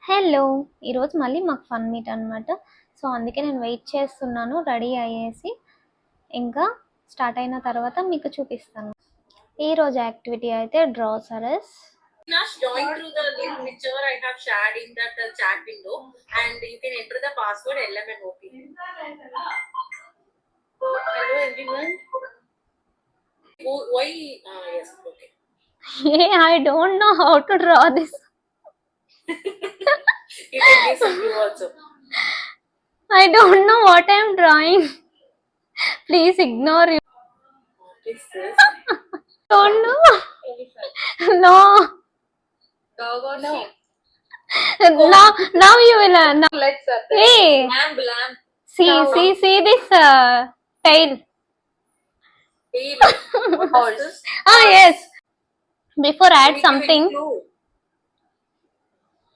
Hello! ఈరోజు మళ్ళీ మాకు ఫన్ మీట్ అనమాట. సో, అందుకే నేను వెయిట్ చేస్తున్నాను రెడీ అయ్యేసి. ఇంకా స్టార్ట్ అయిన తర్వాత మీకు చూపిస్తాను. ఈరోజు యాక్టివిటీ అయితే డ్రాసరస్. Join through the link whichever I have shared in that chat window, and you can enter the password LMNOP. Hello everyone. Why? Yes, okay. Hey, I don't know how to draw this. You can give some clue also. I don't know what I am drawing. Please ignore you. What is this? Don't know. Elephant. No. Dog or no? Now you will. Now. Let's Hey. Lamb. See this tail. Tail. What is this? Yes. Before add Can you give something. any clue?